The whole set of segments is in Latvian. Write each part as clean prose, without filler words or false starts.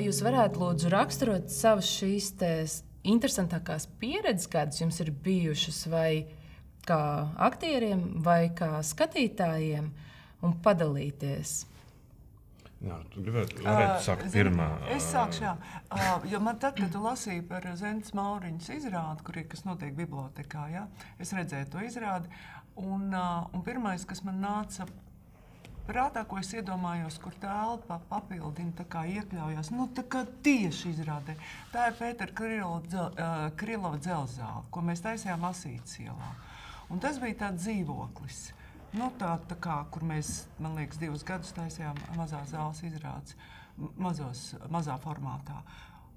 jūs varētu lūdzu raksturot savas šīs interesantākās pieredzes, kādas jums ir bijušas, vai kā aktieriem, vai kā skatītājiem, un padalīties? Jā, tu varētu sākt pirmā. Es sākšu, jā. Jo man tad, kad tu lasīji par Zentas Mauriņas izrādi, kas notiek bibliotekā, jā, es redzēju to izrādi, un pirmais, kas man nāca prātā, ko es iedomājos, kur telpa papildina, tā kā iekļaujās, tā kā tieši izrādē. Tā ir Pētera Krilova dzelzāle, ko mēs taisījām Asītas ielā. Un tas bija tāds dzīvoklis. Tā kā, kur mēs, man liekas, 2 gadus taisījām mazās zāles izrādes, mazā formātā.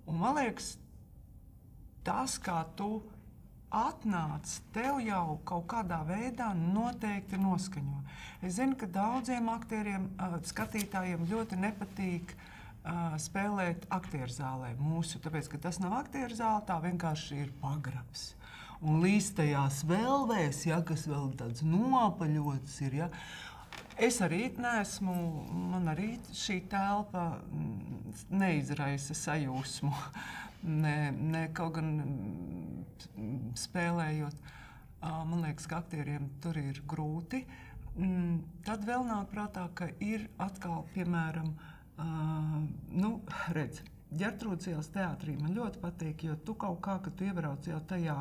Un man liekas, tas, kā tu atnāc, tev jau kaut kādā veidā noteikti noskaņo. Es zinu, ka daudziem aktieriem, skatītājiem ļoti nepatīk spēlēt aktierzālē mūsu, tāpēc, ka tas nav aktierzāle, tā vienkārši ir pagrabs. Un līstajās velvēs, ja, kas vēl tāds nopaļots ir, ja. Es arī neesmu, man arī šī telpa neizraisa sajūsmu. Ne kaut gan spēlējot, man liekas, ka aktieriem tur ir grūti. Tad vēl nāk prātā, ka ir atkal, piemēram, redz, Ģertrūdes ielas teātrī man ļoti patīk, jo tu kaut kā, kad tu iebrauc jau tajā,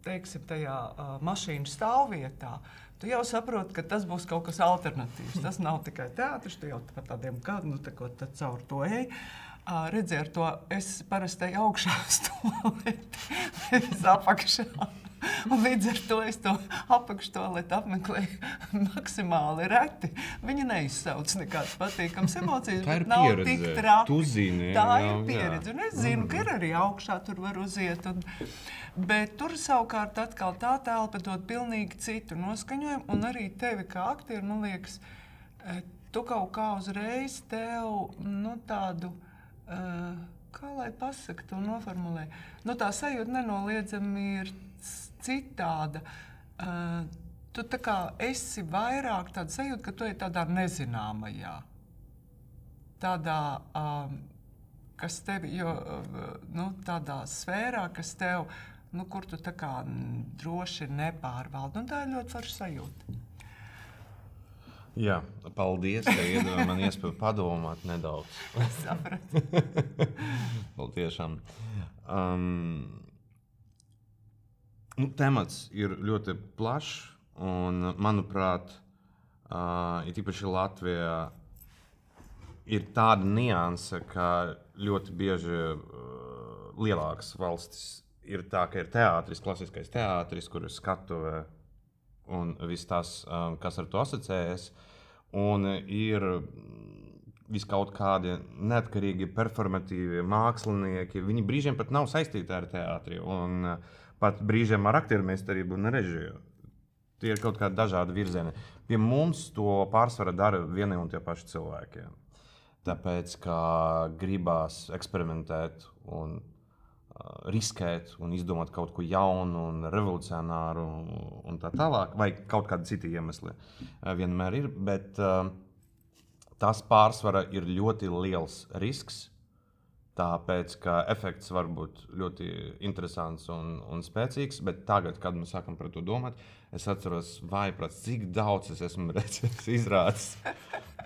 teiksim, tajā mašīnu stāvvietā, tu jau saproti, ka tas būs kaut kas alternatīvs. Tas nav tikai teātris, tu jau par tādiem kādiem, tad caur to ej. Redzi, ar to es parasti eju augšā uz tualeti, nevis apakšā. Un līdz ar to es to apakštualeti apmeklēju maksimāli reti. Viņa neizsauc nekādas patīkamas emocijas, bet nav tik traki. Tu zini, tā ir pieredze. Un es zinu, ka ir arī augšā, tur var uziet. Bet tur savukārt atkal tā telpa dod pilnīgi citu noskaņojumu. Un arī tevi kā aktieri, man liekas, tu kaut kā uzreiz tev, tādu, kā lai pasaka to noformulē, tā sajūta nenoliedzami ir citāda. Tu tā kā esi vairāk tāda sajūta, ka tu esi tādā nezināmajā. Tādā, kas tevi, tādā sfērā, kas tev, kur tu tā kā droši nepārvaldi. Un tā ir ļoti forša sajūta. Jā, paldies, ka iedod man iespēju padomāt nedaudz. Sapratu. Tiešām. Temats ir ļoti plašs, un, manuprāt, ir īpaši Latvijā ir tāda nianse, ka ļoti bieži lielākas valstis ir tā, ka ir teātris, klasiskais teātris, kur ir skatuve un viss tas, kas ar to asociējas, un ir viskaut kādi neatkarīgi, performatīvi mākslinieki. Viņi brīžiem pat nav saistīti ar teātri, un pat brīžiem ar aktiermeistarību un režiju. Tie ir kaut kādi dažādi virzieni. Pie mums to pārsvarā dara vieni un tie paši cilvēki. Tāpēc, ka gribās eksperimentēt un riskēt un izdomāt kaut ko jaunu un revolucionāru un tā tālāk, vai kaut kādi citi iemesli vienmēr ir, bet tas pārsvarā ir ļoti liels risks, tāpēc, ka efekts var būt ļoti interesants un spēcīgs, bet tagad, kad mēs sākam par to domāt, es atceros vājprāts, cik daudz es esmu redzējis izrādes,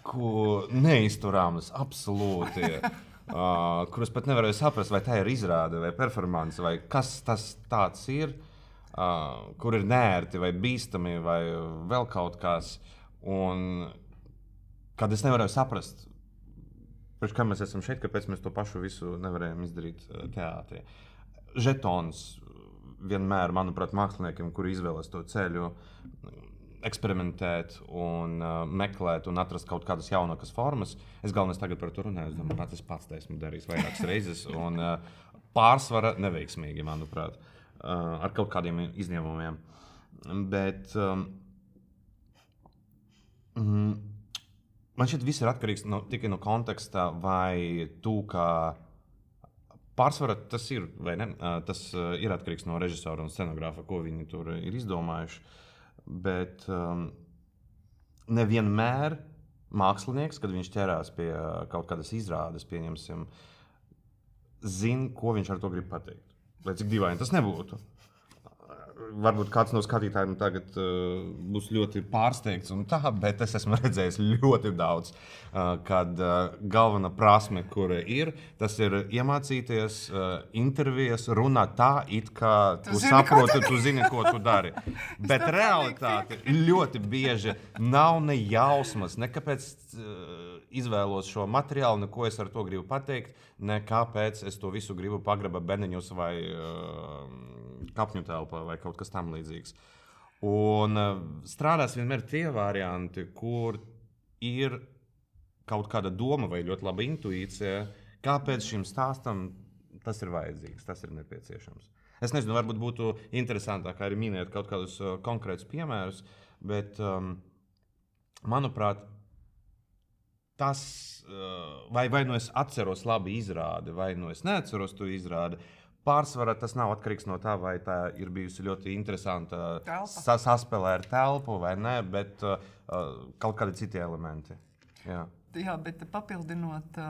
ko neizturāmas absolūti, kurus pat nevarēju saprast, vai tā ir izrāde vai performance, vai kas tas tāds ir, kur ir nērti vai bīstami vai vēl kaut kas. Un kad es nevarēju saprast, pēc kā mēs esam šeit, kāpēc mēs to pašu visu nevarējam izdarīt teātrī. Žetons vienmēr, manuprāt, māksliniekiem, kuri izvēlas to ceļu, eksperimentēt un meklēt un atrast kaut kādas jaunākas formas. Es galvenais tagad par to runāju, es domāju, pats esmu darījis vairākas reizes un pārsvara neveiksmīgi, manuprāt, ar kaut kādiem izņēmumiem. Bet man šķiet viss ir atkarīgs tikai no konteksta, vai tu kā pārsvara tas ir, vai ne? Tas ir atkarīgs no režisora un scenogrāfa, ko viņi tur ir izdomājuši. Bet nevienmēr mākslinieks, kad viņš ķerās pie kaut kādas izrādes, pieņemsim, zina, ko viņš ar to grib pateikt. Lai cik dīvaini tas nebūtu. Varbūt kāds no skatītājiem tagad būs ļoti pārsteigts, bet es esmu redzējis ļoti daudz, kad galvenā prasme, kura ir, tas ir iemācīties intervijas, runāt tā, it kā tu saproti, tu zini, ko tu dari. Bet realitāte ļoti bieži nav ne jausmas, ne kāpēc izvēlos šo materiālu, ne ko es ar to gribu pateikt, ne kāpēc es to visu gribu pagraba beniņus vai kapņu telpā vai kaut kas tam līdzīgs. Un strādās vienmēr tie varianti, kur ir kaut kāda doma vai ļoti laba intuīcija, kāpēc šim stāstam tas ir vajadzīgs, tas ir nepieciešams. Es nezinu, varbūt būtu interesantāk arī minēt kaut kādus konkrētus piemērus, bet, manuprāt, tas, vai nu es atceros labi izrādi, vai nu es neatceros to izrādi, pārsvarā tas nav atkarīgs no tā, vai tā ir bijusi ļoti interesanta saspēlē ar telpu vai ne, bet kaut kādi citi elementi. Jā, bet papildinot,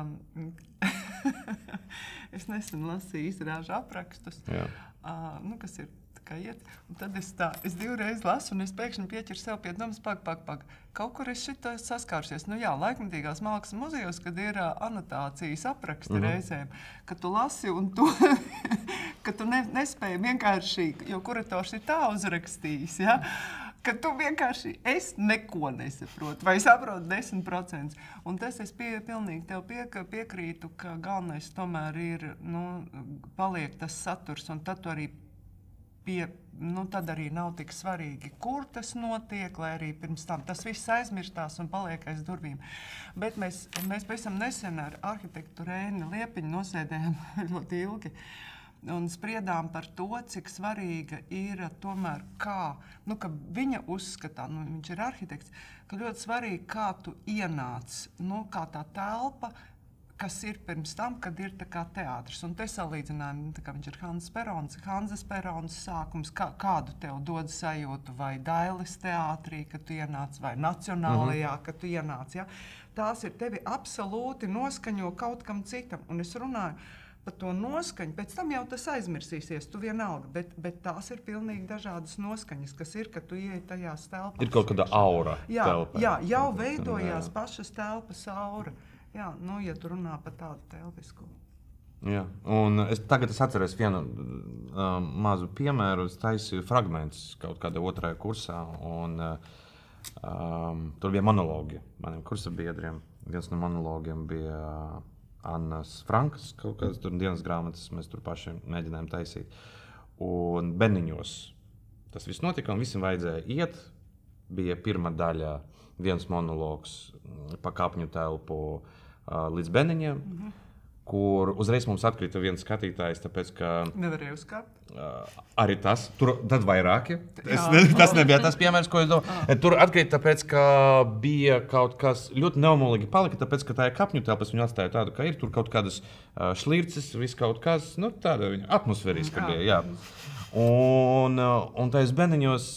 es nesen lasīju izrāžu aprakstus, kas ir kā iet, un tad es divreiz lasu, un es pēkšņi pieķeru sev pie domas, pag. Kaut kur es šito saskāršies. Laikmatīgās mākslas muzejos, kad ir anotācijas apraksti reizēm, ka tu lasi un tu, ka tu nespēji vienkārši, jo kurators ir tā uzrakstījis, ja? Ka tu vienkārši neko nesaprotu, vai saprotu 10%. Un tas es pilnīgi tev piekrītu, ka galvenais tomēr ir, paliek tas saturs, un tad tu arī tad arī nav tik svarīgi, kur tas notiek, lai arī pirms tam tas viss aizmirstās un paliek aiz durvīm. Bet mēs pavisam nesen ar arhitektu Rēni Liepiņu nosēdējām ļoti ilgi un spriedām par to, cik svarīga ir tomēr ka viņa uzskatā, viņš ir arhitekts, ka ļoti svarīgi, kā tu ienāc, kā tā telpa, kas ir pirms tam, kad ir tā kā teātris. Un te salīdzinājumi, tā kā viņš ir Hanzas Peronas sākums, kādu tev dod sajūtu, vai Dailes teātrī, kad tu ienāc, vai Nacionālajā, kad tu ienāc. Ja? Tās ir tevi absolūti noskaņo kaut kam citam. Un es runāju par to noskaņu, pēc tam jau tas aizmirsīsies, tu vienalga, bet tās ir pilnīgi dažādas noskaņas, kas ir, kad tu ieej tajās telpās. Ir kaut kāda aura telpā. Jā, jau veidojās pašas telpas aura. Jā, ja tu runā par tādu telpisku. Jā, un tagad es atceros vienu mazu piemēru. Es taisīju fragmentus kaut kādā otrajā kursā, un tur bija monologi maniem kursa biedriem. Viens no monologiem bija Annas Frankas, kaut kādas tur dienas grāmatas, mēs tur paši mēģinājām taisīt. Un beniņos tas viss notika, un visiem vajadzēja iet. Bija pirma daļa, viens monologs pa kapņu telpu līdz beniņiem, kur uzreiz mums atkrita viens skatītājs, tāpēc, ka... Nevarēja uzkāpt? Arī tas, tur tad vairāki. Tas nebija tas piemērs, ko es domāju. Tur atkrita tāpēc, ka bija kaut kas ļoti neomolīgi palika, tāpēc, ka tā ir kapņu telpas, viņu atstāja tādu, ka ir tur kaut kādas šlirces, viss kaut kas, tāda viņa atmosfēriska bija, jā. Un tais beniņos...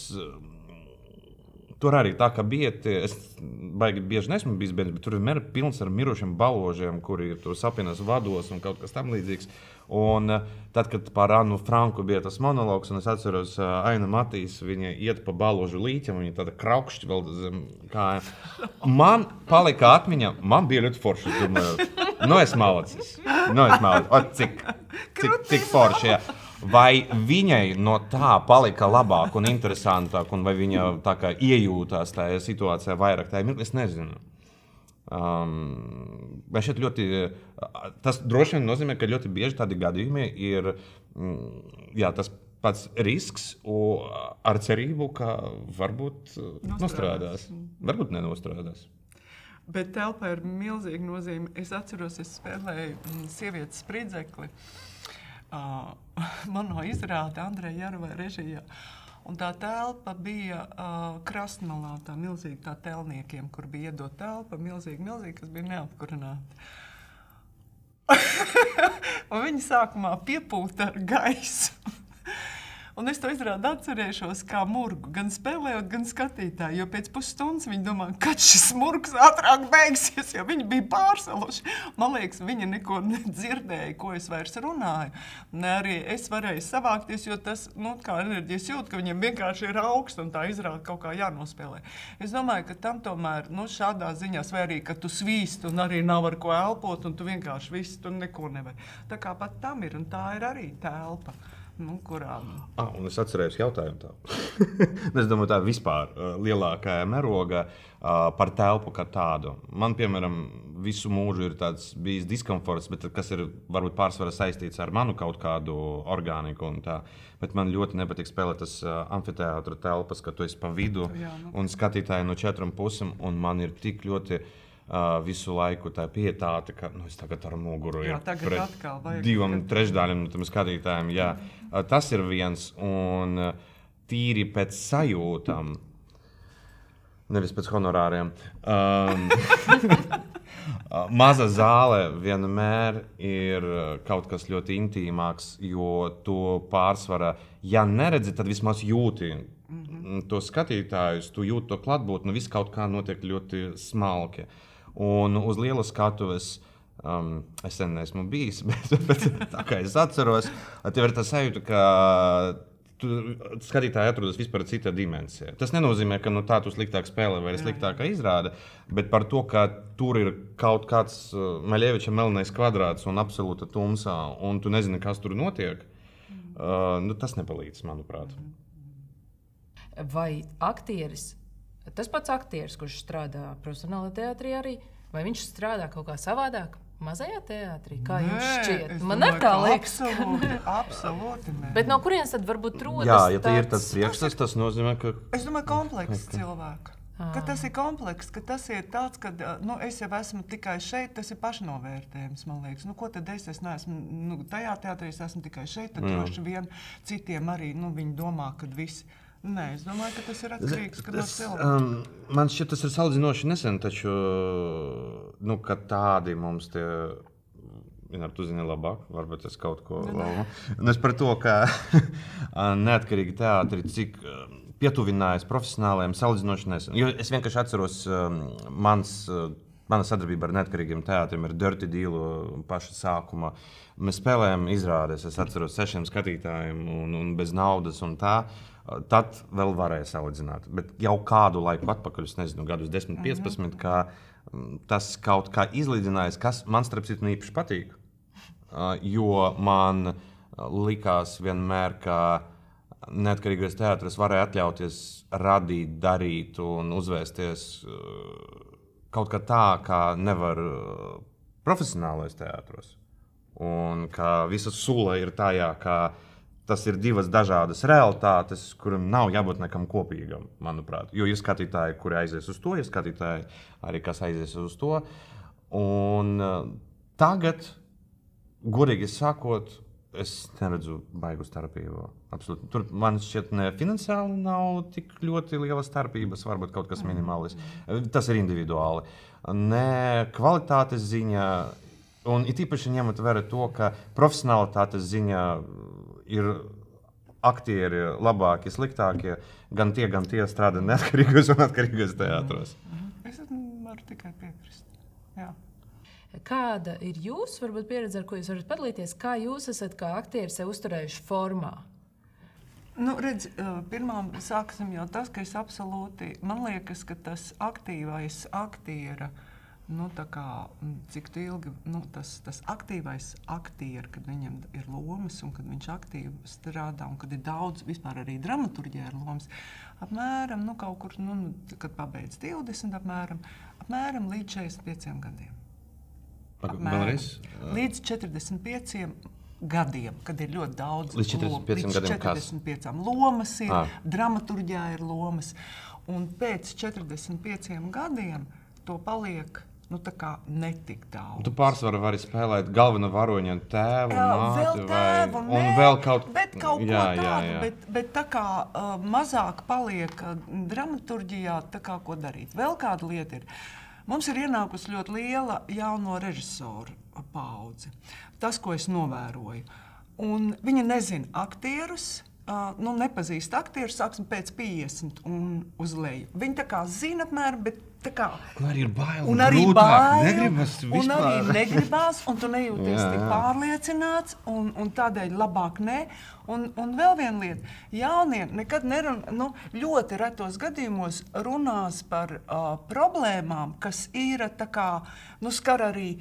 Tur arī tā, ka bieti, es baigi bieži nesmu bijis bērns, bet tur vienmēr ir pilns ar mirušiem baložiem, kuri tur sapinās vados un kaut kas tam līdzīgs. Un tad, kad par Annu Franku bija tas monologs, un es atceros Aina Matīs, viņa iet pa baložu līķam, viņa tāda kraukšķi vēl zem kājām. Man palika atmiņa, man bija ļoti forši, es domāju, es malacis. Cik forši, jā. Vai viņai no tā palika labāk un interesantāk, un vai viņa tā kā iejūtās tajā situācijā vairāk tajā mirklī, es nezinu. Vai šeit ļoti, tas droši vien nozīmē, ka ļoti bieži tādi gadījumi ir, tas pats risks ar cerību, ka varbūt nostrādās, varbūt nenostrādās. Bet telpa ir milzīga nozīme. Es atceros, es spēlēju sievietes spridzekli. Mano izrāde Andreja Jarovai režijā. Un tā telpa bija krastmalā, tā milzīga tā telniekiem, kur bija iedot telpa, milzīga, kas bija neapkurināta. Un viņi sākumā piepūta ar gaisu. Un es to izrādu atcerēšos kā murgu, gan spēlējot, gan skatītāju, jo pēc pusstundas viņi domā, kad šis murgs ātrāk beigsies, jo viņi bija pārsaluši. Man liekas, viņi neko nedzirdēja, ko es vairs runāju. Ne arī es varēju savākties, jo tas, kā enerģijas jūt, ka viņiem vienkārši ir augsts un tā izrāda kaut kā jānospēlē. Es domāju, ka tam tomēr, šādā ziņās, vai arī, ka tu svīst un arī nav ar ko elpot, un tu vienkārši viss, tu neko nevari. Tā kā pat tam ir, un tā ir arī telpa, kurā... Un es atcerējos jautājumu tā. Es domāju, tā vispār lielākajā mērogā par telpu kā tādu. Man, piemēram, visu mūžu ir tāds bijis diskomforts, bet kas ir varbūt pārsvarā saistīts ar manu kaut kādu organiku un tā. Bet man ļoti nepatīk spēlēt tas amfiteātra telpas, ka tu esi pa vidu un skatītāji no 4 pusēm, un man ir tik ļoti... visu laiku tā pietāte, ka es tagad ar muguru ir pret 2/3 no tam skatītājiem. Jā. Tas ir viens, un tīri pēc sajūtām, nevis pēc honorāriem. Maza zāle vienmēr ir kaut kas ļoti intīmāks, jo to pārsvarā, ja neredzi, tad vismaz jūti to skatītājus, tu jūti to klātbūtni, viss kaut kā notiek ļoti smalki. Un uz lielas skatuves es sen neesmu bijis, bet tā kā es atceros, tev ir tā sajūta, ka skatītāji atrodas vispār citā dimensijā. Tas nenozīmē, ka tā tu sliktāk spēlē vai sliktākā izrāda, bet par to, ka tur ir kaut kāds Maļeviča melnais kvadrāts un absolūta tumsā, un tu nezini, kas tur notiek, tas nepalīdz, manuprāt. Vai aktieris, tas pats aktieris, kurš strādā profesionālajā teātrī arī, vai viņš strādā kaut kā savādāk mazajā teātrī? Kā jums šķiet? Man ir tā liekas. Absolūti nē. Bet no kurienes tad varbūt rodas Jā, ja tā ir tas priekšstats, tas nozīmē, ka... Es domāju, komplekss cilvēka. Ka tas ir komplekss, ka tas ir tāds, ka es jau esmu tikai šeit, tas ir pašnovērtējums, man liekas. Ko tad es neesmu, tajā teātrī es esmu tikai šeit, tad droši vien citiem arī, viņi domā, kad visi... Nē, es domāju, ka tas ir atkarīgs no cilvēka. Man šķiet, tas ir salīdzinoši nesen, taču, ka tādi mums tie, tu zini labāk, varbūt es kaut ko labu. Es par to, ka neatkarīgi teātri, cik pietuvinājās profesionālajiem salīdzinoši nesen. Jo es vienkārši atceros, mana sadarbība ar neatkarīgiem teātriem ir Dirty Deal paša sākuma. Mēs spēlējam izrādes, es atceros 6 skatītājiem un bez naudas un tā. Tad vēl varēja salīdzināt. Bet jau kādu laiku atpakaļ, es nezinu, gadus 10, 15, ka tas kaut kā izlīdzinājās, kas man starp citu īpaši patīk. Jo man likās vienmēr, ka neatkarīgais teātris varēja atļauties radīt, darīt un uzvēsties kaut kā tā, kā nevar profesionālais teātros. Un ka visa sula ir tajā, ka tas ir divas dažādas realitātes, kurām nav jābūt nekam kopīgam, manuprāt. Jo ir skatītāji, kuri aizies uz to, ir skatītāji arī, kas aizies uz to. Un tagad, godīgi sakot, es neredzu baigu starpību. Absolūti. Tur man šķiet ne finansiāli nav tik ļoti liela starpības, varbūt kaut kas minimālis. Tas ir individuāli. Ne kvalitātes ziņā, un it īpaši ņemot vērā to, ka profesionalitātes ziņā ir aktieri labākie, sliktākie, gan tie strādā neatkarīgos un atkarīgos teātros. Es varu tikai piekrist. Jā. Kāda ir jūsu varbūt pieredze, ar ko jūs varat padalīties? Kā jūs esat kā aktieri sev uzturējuši formā? Redz, pirmām sāksim jau tas, ka es absolūti, man liekas, ka tas aktīvais aktiera, cik ilgi, tas aktīvais aktieri, kad viņam ir lomas un kad viņš aktīvi strādā un kad ir daudz, vispār arī dramaturģijā ir lomas, apmēram, kaut kur, kad pabeidz 20, apmēram līdz 45 gadiem. Līdz 45 gadiem, kad ir ļoti daudz līdz 45 lomas ir, dramaturģijā ir lomas, un pēc 45 gadiem to paliek tā kā netik daudz. Tu pārsvarā vari spēlēt galveno varoņa tēvu, māti un vēl kaut ko tādu, bet tā kā mazāk paliek dramaturģijā, tā kā ko darīt. Vēl kāda lieta ir. Mums ir ienākusi ļoti liela jauno režisoru paudze. Tas, ko es novēroju. Un viņi nezina aktierus, nepazīst aktieru, sāksim pēc 50 un uz leju. Viņi tā kā zina apmēram, bet tā kā... Un arī ir bail, un arī grūtāk, negribas vispār. Un arī negribās, un tu nejūties tik pārliecināts, un tādēļ labāk ne. Un vēl viena lieta, jaunie nekad nerunā, ļoti retos gadījumos runās par problēmām, kas ir tā kā, skar arī,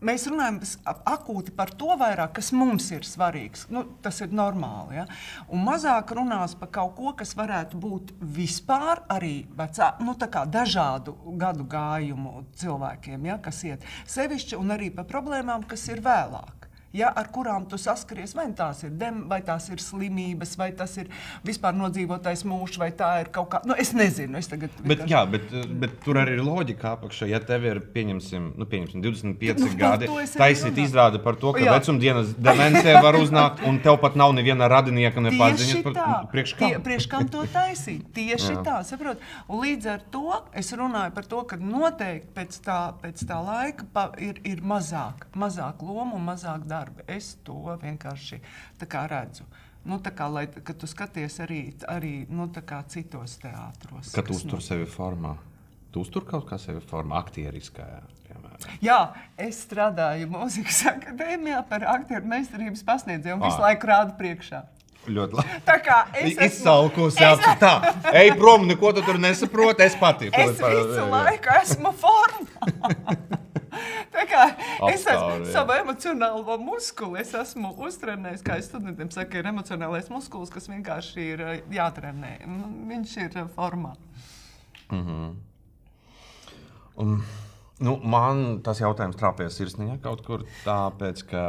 mēs runājam akūti par to vairāk, kas mums ir svarīgs. Tas ir normāli. Ja? Un mazāk runās par kaut ko, kas varētu būt vispār arī tā kā dažādu gadu gājumu cilvēkiem, ja, kas iet sevišķi, un arī par problēmām, kas ir vēlāk. Ja, ar kurām tu saskaries, vai tās ir vai tās ir slimības, vai tas ir vispār nodzīvotais mūžs, vai tā ir kaut kā... es nezinu, es tagad... Bet tur arī ir loģika apakšā. Ja tev ir, pieņemsim 25 gadi, taisīt izrādi par to, ka vecumdienas demencija var uznākt, un tev pat nav neviena radinieka, ne paziņas par priekš kam to taisīt. Tieši tā, saprot. Un līdz ar to es runāju par to, ka noteikti pēc tā laika ir mazāk loma un mazāk darba. Es to vienkārši tā kā redzu. Kad tu skaties arī tā kā citos teātros. Kad tu uztur sevi formā? Tu uztur kaut kā sevi formā, aktieriskajā, piemēram? Jā, es strādāju mūzikas akadēmijā par aktieru meistarības pasniedzēju un visu laiku rādu priekšā. Ļoti labi. Tā kā es izsalkos, tā, ej prom, neko tu tur nesaproti, es pati. Es visu laiku esmu formā. Tā kā es savu emocionālo muskuli, es esmu uztrenējis, kā es studentiem saku, ir emocionālais muskulis, kas vienkārši ir jātrenē. Viņš ir formā. Man tas jautājums trāpēja sirsniņā kaut kur, tāpēc, ka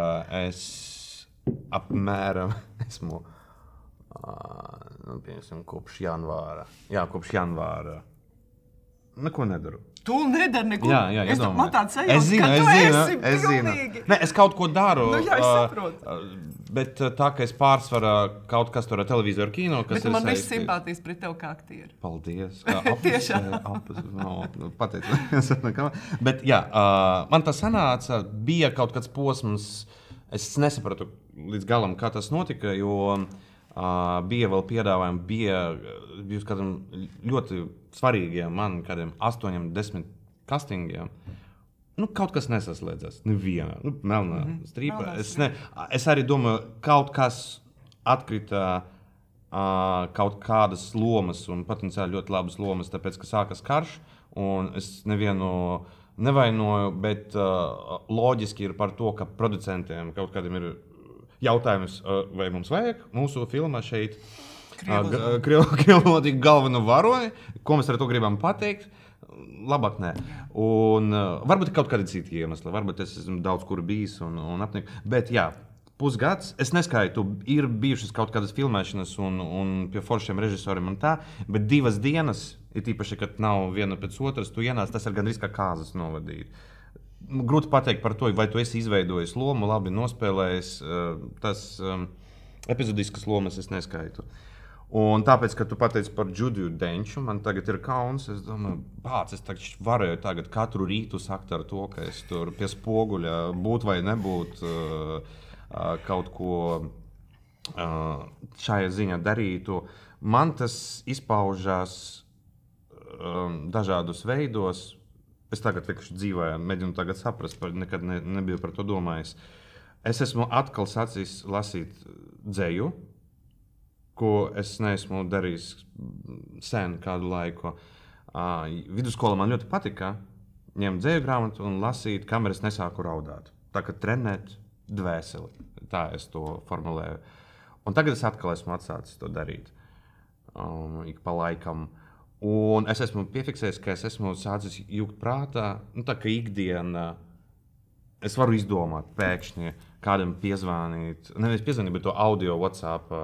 es apmēram esmu kopš janvāra. Jā, kopš janvāra. Neko nedaru. Tu nedari neko. Jā, man tāds sajūta, ka tu esi pilnīgi. Nē, es kaut ko daru. Jā, es saprotu. Bet tā, ka es pārsvarā kaut kas tur ar televizoru kino, kas bet man viss simpātijas pret tev kā aktieri. Paldies. Tiešām. Pateicu. Bet jā, man tas sanāca, bija kaut kāds posms, es nesapratu līdz galam, kā tas notika, jo bija vēl piedāvājumi, bija uz kādiem ļoti svarīgiem, man kādiem 8-10 castingiem. Kaut kas nesaslēdzās, neviena, melnā strīpa. Es arī domāju, kaut kas atkrita kaut kādas lomas, un potenciāli ļoti labas lomas, tāpēc, ka sākas karš, un es nevienu nevainoju, bet loģiski ir par to, ka producentiem kaut kādiem ir jautājums, vai mums vajag mūsu filmā šeit Krievlodīgi galveno varoni, ko mēs ar to gribam pateikt, labāk nē. Un varbūt ir kaut kādi citi iemesli, varbūt es esmu daudz kur bijis un apnieku, bet jā, pusgads, es neskaitu, ir bijušas kaut kādas filmēšanas un pie foršiem režisoriem un tā, bet 2 dienas, ir tīpaši, kad nav viena pēc otras, tu ienāc, tas ir gandrīz kā kāzas novadīt. Grūti pateikt par to, vai tu esi izveidojis lomu, labi nospēlējis, tas epizodiskas lomas es neskaitu. Un tāpēc, ka tu pateici par Džudiju Denču, man tagad ir kauns, es domāju, es varēju tagad katru rītu sakt ar to, ka es tur pie spoguļa būt vai nebūt kaut ko šajā ziņā darītu. Man tas izpaužās dažādos veidos. Es tagad vienkārši dzīvoju, mēģinu tagad saprast, nekad nebiju par to domājis. Es esmu atkal sācis lasīt dzeju, ko es neesmu darījis sen kādu laiku. Vidusskolā man ļoti patika ņemt dzeju grāmatu un lasīt, kamēr es nesāku raudāt. Tā kā trenēt dvēseli, tā es to formulēju. Un tagad es atkal esmu atsācis to darīt, ik pa laikam. Un es esmu piefiksējis, ka es esmu sācis jūgt prātā, tā kā ikdiena, es varu izdomāt pēkšņi kādam piezvanīt, nevis piezvanīt, bet to audio WhatsApp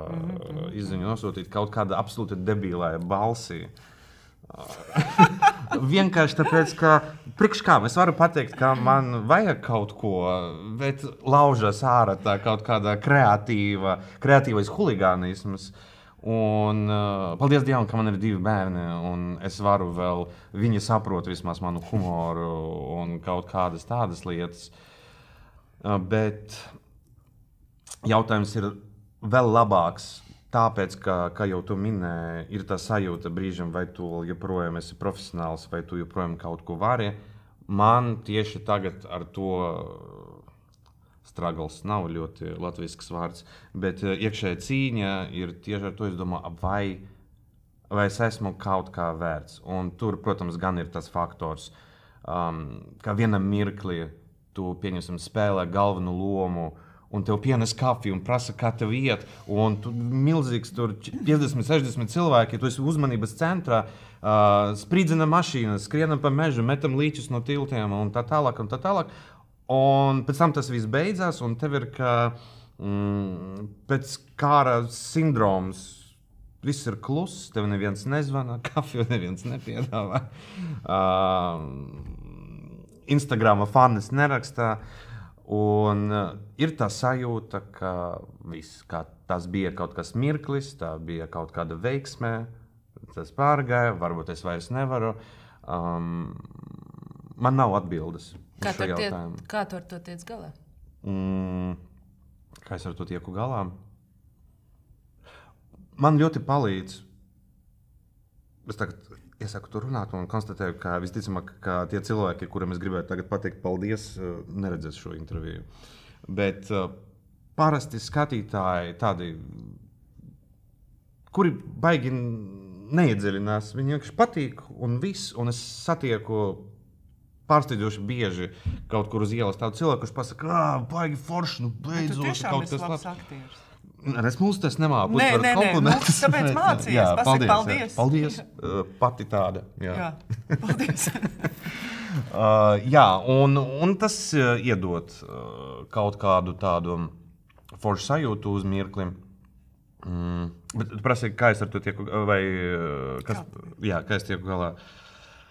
izziņu nosūtīt kaut kāda absolūti debilē balsī. Vienkārši tāpēc, ka priekš kā es varu pateikt, ka man vajag kaut ko, bet laužas ārā tā kaut kāda kreatīvais huligānisms. Un paldies Dievam, ka man ir 2 bērni, un es varu vēl, viņi saprot vismaz manu humoru un kaut kādas tādas lietas. Bet jautājums ir vēl labāks. Tāpēc, kā jau tu minēji, ir tā sajūta brīžam, vai tu joprojām esi profesionāls, vai tu joprojām kaut ko vari. Man tieši tagad ar to struggles nav ļoti latvisks vārds, bet iekšēja cīņa ir tieši ar to, es domāju, vai es esmu kaut kā vērts. Un tur, protams, gan ir tas faktors, ka vienam mirklī tu, pieņemsim, spēlē galvenu lomu, un tev pienes kafiju un prasa, kā tev iet, un tu milzīgs tur 50, 60 cilvēki, tu esi uzmanības centrā, spridzina mašīnas, skrienam pa mežu, metam līķus no tiltiem un tā tālāk. Un pēc tam tas viss beidzās, un tev ir kā pēc kara sindroms. Viss ir kluss, tev neviens nezvana, kafiju neviens nepiedāvā. Instagrama fanis nerakstā. Un ir tā sajūta, ka viss, kā tas bija kaut kas mirklis, tā bija kaut kāda veiksme, tas pārgāja, varbūt es vairs nevaru. Man nav atbildes uz šo jautājumu. Kā tu ar to tiec galā? Kā es ar to tieku galā? Man ļoti palīdz. Es tagad iesaku tur runāt un konstatēju, ka visticamāk, ka tie cilvēki, kuriem es gribētu tagad pateikt paldies, neredzēs šo interviju. Bet parasti skatītāji tādi, kuri baigi neiedziļinās, viņi vienkārši patīk un viss, un es satieku pārsteidzoši bieži kaut kur uz ielas tādu cilvēku, kurš pasaka, baigi forši, beidzot, kaut kas labs aktieris. Es mūsu tas nemāku uztvert komplimentus. Tāpēc mācījies, pasaka paldies. Paldies, pati tāda. Jā, paldies. Un tas iedod kaut kādu tādu foršu sajūtu uz mirkli. Bet tu prasīji, kā es ar to tieku, vai kā es tieku galā?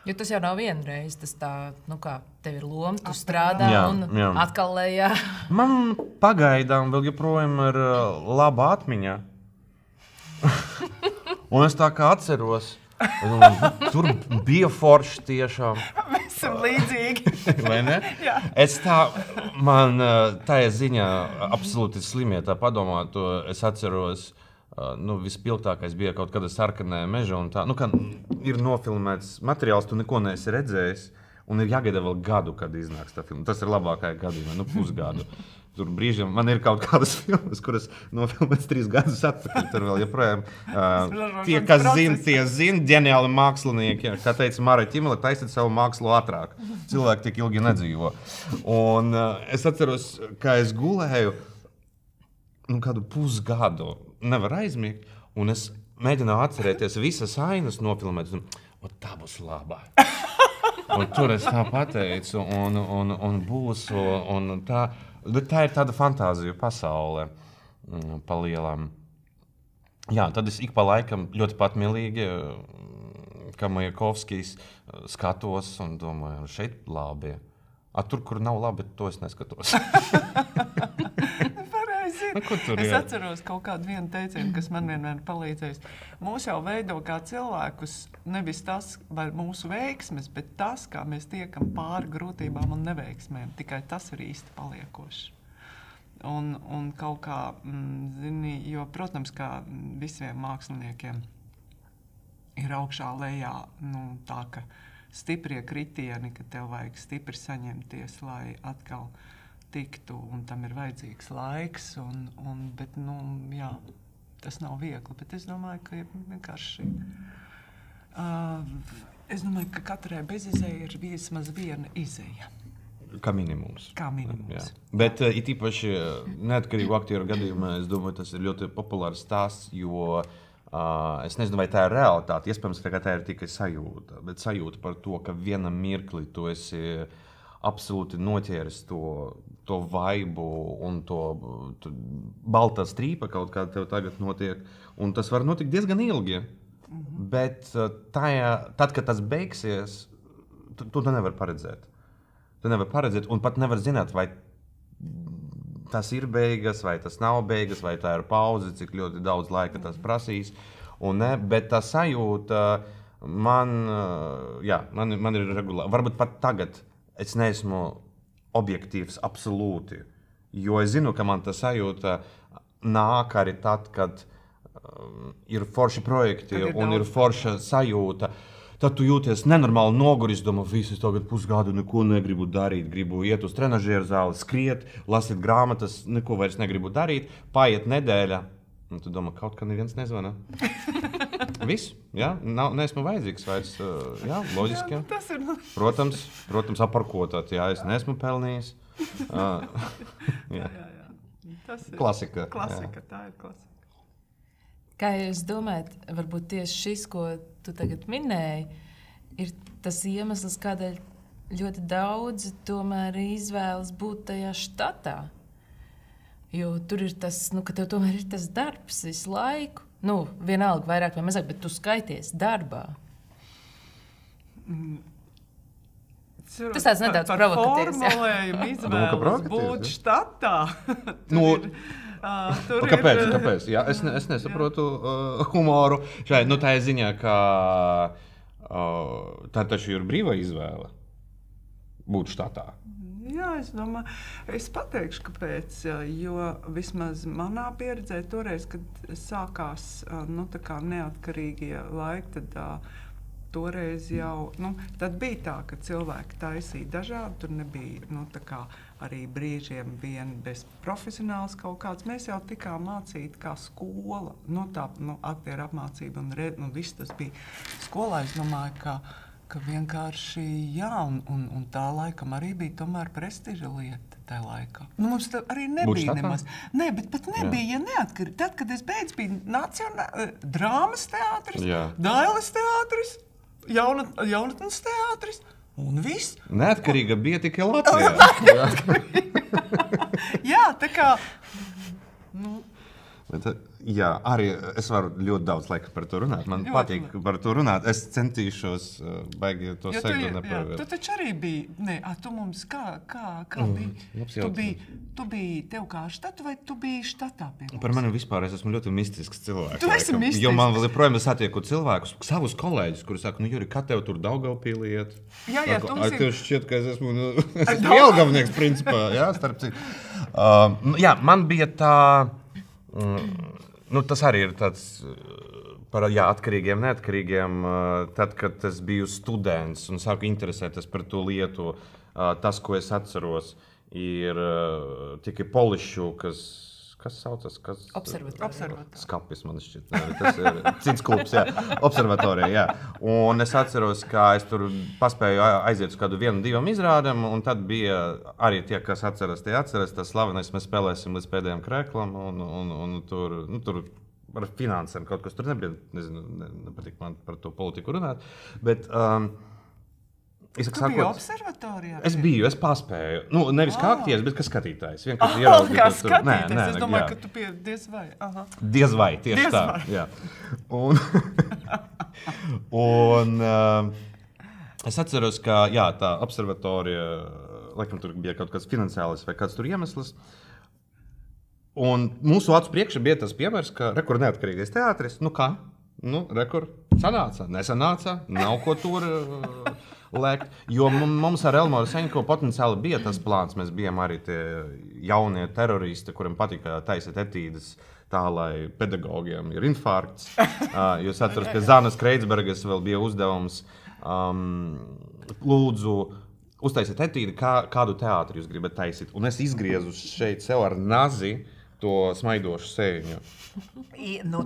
Jo tas jau nav vienreiz, tas tā, tev ir loma, tu strādā un atkal lejā. Man pagaidām vēl joprojām ir laba atmiņa. Un es tā kā atceros, tur bija forši tiešām. Mēs esam līdzīgi. Vai ne? Jā. Man tā ziņā absolūti slimie tā padomāt, to es atceros. Vispilgtākais bija kaut kāda sarkanā meža. Ir nofilmēts materiāls, tu neko neesi redzējis. Un ir jāgaida vēl gadu, kad iznāks tā filma. Tas ir labākajā gadījumā, pusgadu. Tur brīžiem man ir kaut kādas filmas, kuras nofilmēts 3 gadus atpakaļ. Tur vēl joprojām tie, kas zina, ģeniāli mākslinieki. Kā teica Māra Ķimele, taisiet savu mākslu ātrāk. Cilvēki tik ilgi nedzīvo. Un es atceros, kā es gulēju kādu pusgadu. Nevar aizmigt, un es mēģināju atcerēties visas ainas nofilmēt, un tā būs labā. Un tur es tā pateicu, un būs, un tā. Bet tā ir tāda fantāzija pasaulē pa lielām. Jā, tad es ik pa laikam ļoti patmīlīgi, kā Majakovskijs, skatos un domāju, šeit labi. Tur, kur nav labi, to es neskatos. Es atceros kaut kādu vienu teicienu, kas man vienmēr palīdzējis. Mūs jau veido kā cilvēkus nevis tas vai mūsu veiksmes, bet tas, kā mēs tiekam pāri grūtībām un neveiksmēm. Tikai tas ir īsti paliekošs. Un kaut kā, jo, protams, kā visiem māksliniekiem ir augšā lejā, tā, ka stiprie kritieni, ka tev vajag stipri saņemties, lai atkal tiktu, un tam ir vajadzīgs laiks, bet, jā, tas nav viegli, bet es domāju, ka ir vienkārši, es domāju, ka katrai bezizēja ir vismaz viena izeja. Kā minimums. Jā. Bet it īpaši neatkarīgu aktieru gadījumā, es domāju, tas ir ļoti populārs stāsts, jo es nezinu, vai tā ir realitāte, iespējams, ka tā ir tikai sajūta, bet sajūta par to, ka vienam mirkli tu esi absolūti noķēris to vaibu un to baltā strīpa kaut kāda tev tagad notiek. Un tas var notikt diezgan ilgi. Bet tad, kad tas beigsies, tu nevar paredzēt. Tu nevar paredzēt un pat nevar zināt, vai tas ir beigas, vai tas nav beigas, vai tā ir pauze, cik ļoti daudz laika tas prasīs. Bet tā sajūta man ir regulāri. Varbūt pat tagad es neesmu objektīvs absolūti, jo es zinu, ka man tā sajūta nāk arī tad, kad ir forši projekti un ir forša sajūta. Tad tu jūties nenormāli noguris, domā, visu tagad pusgadu neko negribu darīt, gribu iet uz trenažieru zāli, skriet, lasīt grāmatas, neko vairs negribu darīt, paiet nedēļa, un tu domā, kaut kā neviens nezvana. Viss, jā, neesmu vajadzīgs vairs, jā, loģiski, jā. Tas ir... Protams, aparkotāt, jā, es neesmu pelnījis. Jā. Tas ir klasika. Tā ir klasika. Kā jūs domājat, varbūt tieši šis, ko tu tagad minēji, ir tas iemesls, kādēļ ļoti daudzi tomēr izvēlas būt tajā štatā? Jo tur ir tas, ka tev tomēr ir tas darbs visu laiku. Vienalga vairāk vai mazāk, bet tu skaities darbā. Tas tāds nedaudz provokatīvs. Par formulējumu izvēlas būt štatā. Kāpēc? Jā, es nesaprotu humoru. Tā ir ziņā, ka tā taču ir brīva izvēle būt štatā. Jā, es domāju, es pateikšu, kāpēc. Jo vismaz manā pieredzē toreiz, kad sākās neatkarīgie laiki, tad toreiz jau tad bija tā, ka cilvēki taisīja dažādi. Tur nebija arī brīžiem vien bez profesionāls kaut kāds. Mēs jau tikām mācīti kā skola, aktieru apmācība un viss tas bija skolā. Es domāju, ka vienkārši jā, un tā laikam arī bija tomēr prestiža lieta tajā laikā. Mums arī nebija nemaz. Nē, bet pat nebija, ja neatkarīgi. Tad, kad es beidzu, bija drāmas teātris, Dailes teātris, jaunatnes teātris. Un viss. Neatkarīga bija tikai Latvijā. Jā, tā kā... Jā, arī es varu ļoti daudz laika par to runāt. Man patīk par to runāt. Es centīšos baigi to segru nepavērt. Tu taču arī biji... Tu mums kā biji? Tu biji tev kā štatu vai tu biji štatā pie mums? Par mani vispār es esmu ļoti mistisks cilvēks. Tu esi mistisks? Jo man vēl joprojām es satieku cilvēkus, savus kolēģus, kuri saka, Juri, kā tev tur Daugavpilī iet? Jā, tu zini. Tev šķiet, ka es esmu Jelgavnieks, principā. Jā, starp citu. Jā, man bija tā... tas arī ir tāds par atkarīgiem, neatkarīgiem. Tad, kad es biju students un sāku interesēties par to lietu, tas, ko es atceros, ir tikai Polišu, kas saucas? Observatorija. Skapis, man šķiet. Tas ir cits klubs, jā. Observatorija, jā. Un es atceros, ka es tur paspēju aiziet uz kādu 1-2 izrādēm, un tad bija arī tie, kas atceras, tas slavenais, mēs spēlēsim līdz pēdējiem krēklam, un tur ar finansēm kaut kas tur nebija, nezinu, nepatīk man par to politiku runāt, bet... Tu biji observatorijā? Es biju, es paspēju. Nevis kā aktieris, bet kā skatītājs. Vienkārši kā skatītājs. Es domāju, ka tu biji diez vai. Diez vai, tieši tā. Jā. Un es atceros, ka tā observatorija, laikam tur bija kaut kāds finansiālis vai kāds tur iemesls. Un mūsu acu priekšā bija tas piemērs, ka rekur neatkarīgais teātris, kā? Rekur sanāca, nesanāca, nav ko tur... lēkt, jo mums ar Elmoru Seņko potenciāli bija tas plāns. Mēs bijām arī tie jaunie teroristi, kuriem patika taisīt etīdes tā, lai pedagogiem ir infarkts. Jūs atceros, ka Zanas Kreitsbergas vēl bija uzdevums lūdzu uztaisīt etīdi, kādu teātri jūs gribat taisīt. Un es izgriezu šeit sev ar nazi to smaidošu sēņu.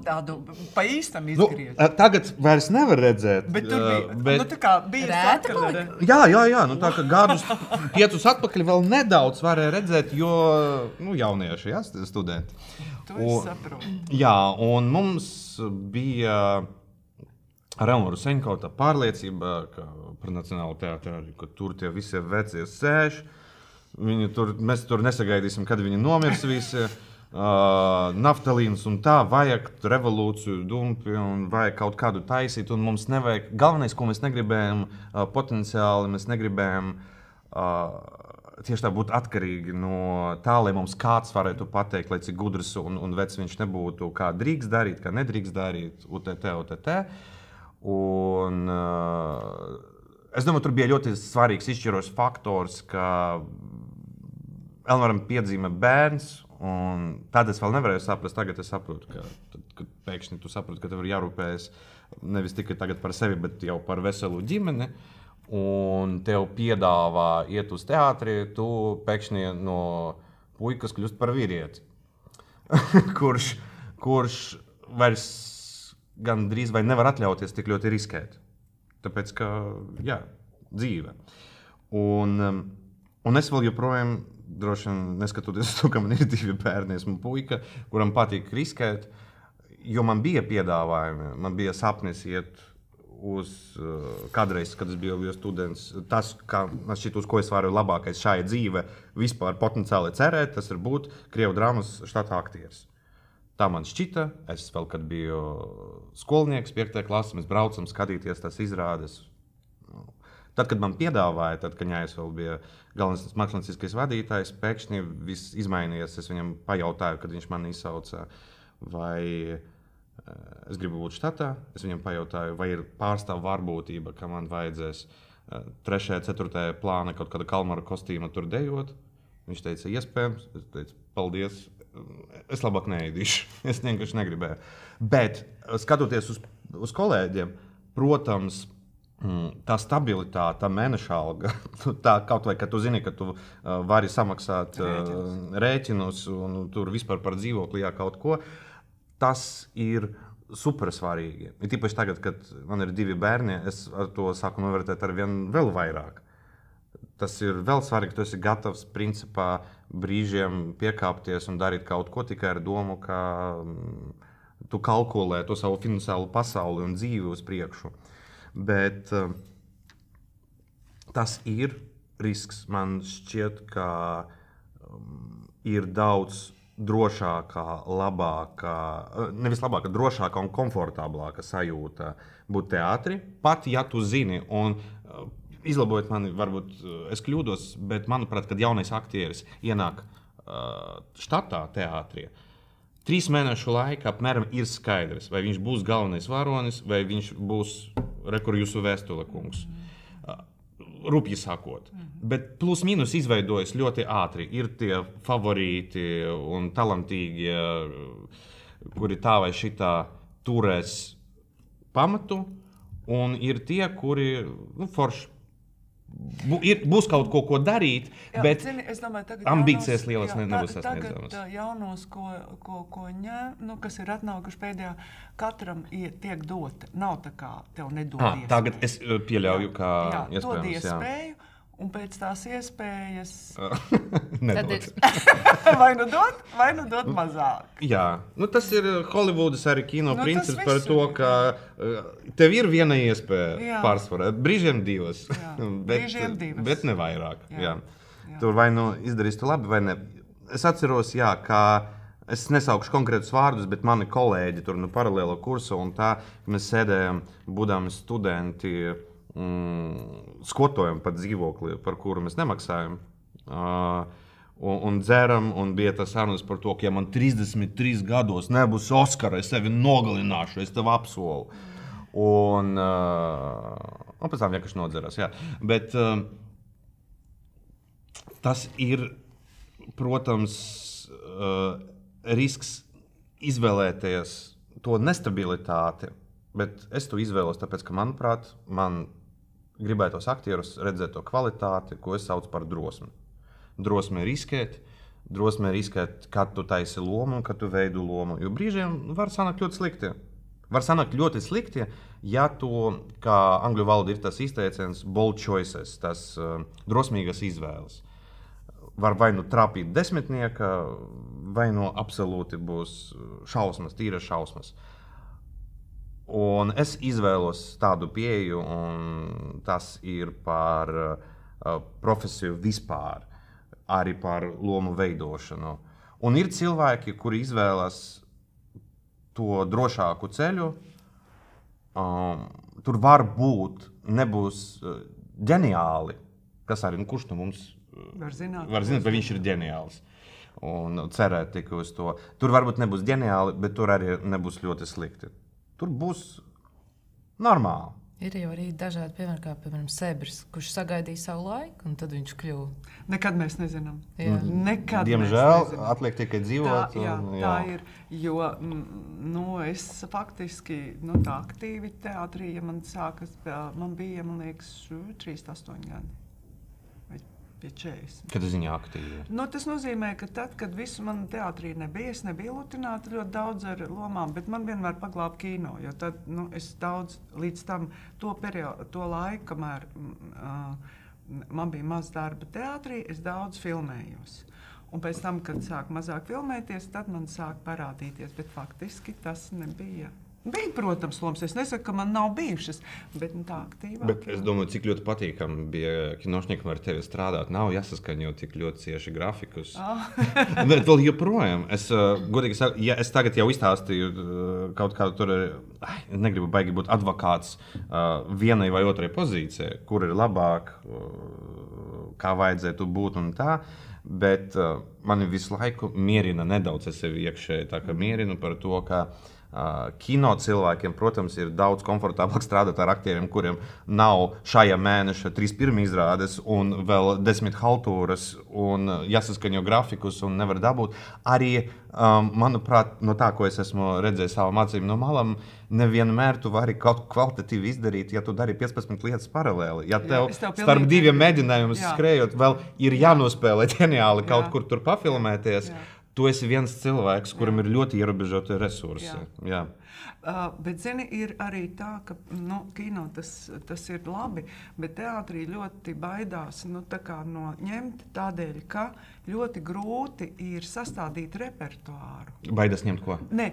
Tādu pa īstam izgriezu. Tagad vairs nevar redzēt. Bet tur bija, tā kā bija rēta sarkana. Jā, tā kā gadus 5 atpakaļ vēl nedaudz varēja redzēt, jo, jaunieši, studenti. To es saprotu. Jā, un mums bija ar Elmoru Seņko tā pārliecība, ka par Nacionālo teātri, ka tur tie visi vecie sēž. Mēs tur nesagaidīsim, kad viņi nomirs visi. Naftalīns un tā, vajag revolūciju, dumpi un vajag kaut kādu taisīt, un mums nevajag, galvenais, ko mēs negribējam potenciāli, mēs negribējam tieši tā būt atkarīgi no tā, lai mums kāds varētu pateikt, lai cik gudrs un vecs viņš nebūtu, kā drīkst darīt, kā nedrīkst darīt, UTT. Un es domāju, tur bija ļoti svarīgs izšķirošs faktors, ka Elmaram piedzīme bērns, Un tad es vēl nevarēju saprast, tagad es saprotu, ka pēkšņi tu saproti, ka tev ir jārūpējas nevis tikai tagad par sevi, bet jau par veselu ģimeni. Un tev piedāvā iet uz teātri, tu pēkšņi no puikas kļūst par vīrieti, kurš vairs gan drīz vai nevar atļauties tik ļoti riskēt. Tāpēc, ka, jā, dzīve. Un es vēl joprojām, droši vien neskatoties uz to, ka man ir 2 bērni, esmu puika, kuram patīk riskēt, jo man bija piedāvājumi, man bija sapnis iet uz kādreiz, kad es biju students. Tas, uz ko es varu labākais šajā dzīve vispār potenciāli cerēt, tas ir būt Krievu drāmas štata aktieris. Tā man šķita, es vēl, kad biju skolnieks, 5. klasē, mēs braucam skatīties tās izrādes. Tad, kad man piedāvāja, tad, kad Ņājs vēl bija galvenais mākslinieckais vadītājs, pēkšņi viss izmainījās. Es viņam pajautāju, kad viņš man izsauca, vai es gribu būt štatā. Es viņam pajautāju, vai ir pārstāvu varbūtība, ka man vajadzēs 3., 4. plāna kaut kāda Kalmara kostīma tur dejot. Viņš teica, iespējams. Es teicu, paldies. Es labāk neēdīšu. Es vienkārši negribēju. Bet, skatoties uz kolēģiem, protams, tā stabilitāte, tā mēneša alga, tā kaut vai, ka tu zini, ka tu vari samaksāt rēķinus un tur vispār par dzīvokli kaut ko, tas ir super svarīgi. Ir tīpaši tagad, kad man ir 2 bērni, es ar to sāku novērtēt ar vēl vairāk. Tas ir vēl svarīgi, ka tu esi gatavs principā brīžiem piekāpties un darīt kaut ko tikai ar domu, ka tu kalkulē to savu finansiālu pasauli un dzīvi uz priekšu. Bet tas ir risks. Man šķiet, ka ir daudz drošākā, labākā, nevis labākā, drošākā un komfortablāka sajūta būt teātri. Pat ja tu zini, un izlabojiet mani, varbūt es kļūdos, bet manuprāt, kad jaunais aktieris ienāk štatā teātrī, 3 mēnešu laika apmēram ir skaidrs, vai viņš būs galvenais varonis, vai viņš būs rekur jūsu vēstule kungs. Rupji sakot. Bet plus mīnus izveidojas ļoti ātri. Ir tie favorīti un talantīgie, kuri tā vai šitā turēs pamatu, un ir tie, kuri forši. Būs kaut ko darīt, jā, bet zini, domāju, ambīcijas lielas nebūs sasniedzamas. Tagad jaunos, ko ņem, kas ir atnākuši pēdējā, katram tiek dota. Nav tā kā tev nedod iespēju. Tagad es pieļauju, ka iespējams. Dod iespēju, un pēc tās iespējas nedod. vai nu dod mazāk. Jā, tas ir Holivudas arī kino princips par to, ka tev ir viena iespēja pārsvarēt. Brīžiem 2, bet ne vairāk. Jā. Tur vai nu izdarīs tu labi, vai ne. Es atceros, ka es nesaukšu konkrētus vārdus, bet mani kolēģi tur paralēlo kursu un tā, mēs sēdējam, būdami studenti, skotojam par dzīvokli, par kuru mēs nemaksājam, un dzeram, un bija tas sarunas par to, ka ja man 33 gados nebūs Oskara, es sevi nogalināšu, es tev apsolu. Un pēc tam vienkārši nodzerās, jā. Bet tas ir, protams, risks izvēlēties to nestabilitāti, bet es to izvēlos tāpēc, ka, manuprāt, man gribētos aktierus redzēt to kvalitāti, ko es saucu par drosmi. Drosme riskēt, kad tu taisi lomu un kad tu veido lomu, jo brīžiem var sanākt ļoti slikti. Var sanākt ļoti slikti, ja tu, kā angļu valodā ir tas izteiciens, bold choices, tas drosmīgas izvēles. Var vai nu trāpīt desmitnieka, vai nu absolūti būs šausmas, tīras šausmas. Un es izvēlos tādu pieeju, un tas ir par profesiju vispār, arī par lomu veidošanu. Un ir cilvēki, kuri izvēlas to drošāku ceļu. Tur var būt, nebūs ģeniāli, kas arī, kurš no mums var zināt, vai viņš ir ģeniāls. Un cerēt tikai uz to. Tur varbūt nebūs ģeniāli, bet tur arī nebūs ļoti slikti. Tur būs normāli. Ir jau arī dažādi piemēri, kā piemēram Sebris, kurš sagaidīja savu laiku, un tad viņš kļuva. Nekad mēs nezinām. Nekad Diemžēl atliek tikai dzīvot. Tā ir, jo es faktiski tā aktīvi teātrī, ja man bija, man liekas, 38 gadi. Pie 40. Kad es viņu aktīvi? Tas nozīmē, ka tad, kad visu man teātrī nebija, es nebiju lutināta ļoti daudz ar lomām, bet man vienmēr paglāba kino, jo tad es daudz līdz tam to laiku, kamēr man bija maz darba teātrī, es daudz filmējos. Un pēc tam, kad sāk mazāk filmēties, tad man sāk parādīties, bet faktiski tas nebija. Bija, protams, lomas. Es nesaku, ka man nav bijušas, bet tā aktīvāk. Bet es domāju, cik ļoti patīkami bija kinošniekam ar tevi strādāt. Nav jāsaskaņo tik ļoti cieši grafikus. Bet vēl joprojām, godīgi saku, ja es tagad jau izstāstīju kaut kādu tur, negribu baigi būt advokāts vienai vai otrai pozīcijai, kur ir labāk, kā vajadzētu būt un tā. Bet mani visu laiku mierina nedaudz es sevi iekšēji, tā kā mierinu par to, ka kino cilvēkiem, protams, ir daudz komfortablāk strādāt ar aktieriem, kuriem nav šajā mēneša 3 pirmā izrādes un vēl 10 haltūras un jāsaskaņo grafikus un nevar dabūt. Arī, manuprāt, no tā, ko es esmu redzējis savām acīm no malām, nevienmēr tu vari kaut ko kvalitatīvi izdarīt, ja tu dari 15 lietas paralēli. Ja tev starp diviem mēģinājumiem skrējot vēl ir jānospēlē ģeniāli kaut kur tur pafilmēties, tu esi viens cilvēks, kuram ir ļoti ierobežoti resursi. Jā. Bet, zini, ir arī tā, ka kino tas ir labi, bet teātrī ļoti baidās no ņemt tādēļ, ka ļoti grūti ir sastādīt repertuāru. Baidās ņemt ko? Nē,